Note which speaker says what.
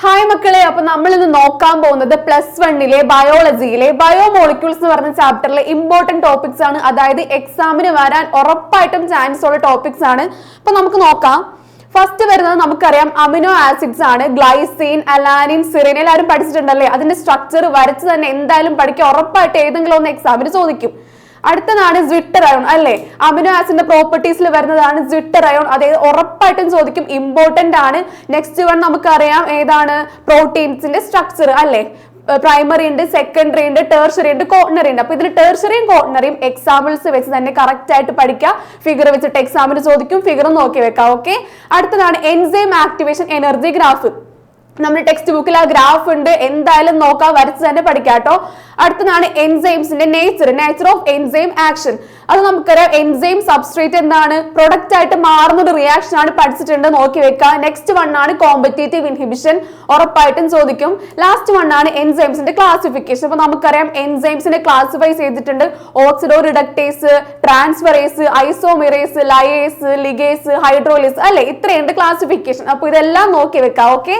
Speaker 1: Hi മക്കളെ, അപ്പൊ നമ്മൾ ഇന്ന് നോക്കാൻ പോകുന്നത് +1 ബയോളജിയിലെ ബയോമോളിക്യൂൾസ് എന്ന് പറഞ്ഞ ചാപ്റ്ററിലെ ഇമ്പോർട്ടന്റ് ടോപ്പിക്സ് ആണ്. അതായത് എക്സാമിന് വരാൻ ഉറപ്പായിട്ടും ചാൻസ് ഉള്ള ടോപ്പിക്സ് ആണ്. അപ്പൊ നമുക്ക് നോക്കാം. ഫസ്റ്റ് വരുന്നത് നമുക്കറിയാം അമിനോ ആസിഡ്സ് ആണ്. ഗ്ലൈസിൻ, അലാനിൻ, സിറിൻ എല്ലാവരും പഠിച്ചിട്ടുണ്ടല്ലേ? അതിന്റെ സ്ട്രക്ചർ വരച്ച് തന്നെ എന്തായാലും പഠിക്കുക. ഉറപ്പായിട്ട് ഏതെങ്കിലും ഒന്ന് എക്സാമിന് ചോദിക്കും. അടുത്തതാണ് സ്വിറ്റർ അയോൺ അല്ലെ? അമിനോ ആസിഡിന്റെ പ്രോപ്പർട്ടീസിൽ വരുന്നതാണ് സ്വിറ്റർ അയോൺ. അതായത് ഉറപ്പായിട്ടും ചോദിക്കും, ഇമ്പോർട്ടന്റ് ആണ്. നെക്സ്റ്റ് വൺ നമുക്കറിയാം ഏതാണ്? പ്രോട്ടീൻസിന്റെ സ്ട്രക്ചർ അല്ലെ? പ്രൈമറി ഉണ്ട്, സെക്കൻഡറി ഉണ്ട്, ടെർഷറി ഉണ്ട്, കോർഡിനറി ഉണ്ട്. അപ്പൊ ഇതിൽ ടെർഷറിയും കോർഡിനറിയും എക്സാമ്പിൾസ് വെച്ച് തന്നെ കറക്റ്റ് ആയിട്ട് പഠിക്കുക. ഫിഗർ വെച്ചിട്ട് എക്സാമിന് ചോദിക്കും, ഫിഗർ നോക്കി വെക്കാം. ഓക്കെ. അടുത്തതാണ് എൻസൈം ആക്ടിവേഷൻ എനർജി ഗ്രാഫ്. നമ്മുടെ ടെക്സ്റ്റ് ബുക്കിൽ ആ ഗ്രാഫ് ഉണ്ട്, എന്തായാലും നോക്കാം, വരച്ച് തന്നെ പഠിക്കാട്ടോ. അടുത്തതാണ് എൻസൈംസിന്റെ നേച്ചർ ഓഫ് എൻസൈം ആക്ഷൻ. അത് നമുക്കറിയാം, എൻസൈം സബ്സ്ട്രേറ്റ് എന്താണ്? പ്രൊഡക്റ്റ് ആയിട്ട് മാറുന്ന ഒരു റിയാക്ഷൻ ആണ്, പഠിച്ചിട്ടുണ്ട്, നോക്കി വെക്കാം. നെക്സ്റ്റ് വൺ ആണ് കോമ്പറ്റേറ്റീവ് ഇൻഹിബിഷൻ, ഉറപ്പായിട്ടും ചോദിക്കും. ലാസ്റ്റ് വൺ ആണ് എൻസൈംസിന്റെ ക്ലാസിഫിക്കേഷൻ. അപ്പൊ നമുക്കറിയാം എൻസൈംസിനെ ക്ലാസിഫൈ ചെയ്തിട്ടുണ്ട്: oxidoreductase, transferase, isomerase, lyase, ligase, hydrolase അല്ലെ? ഇത്രയുണ്ട് ക്ലാസിഫിക്കേഷൻ. അപ്പൊ ഇതെല്ലാം നോക്കി വെക്കാം. ഓക്കെ.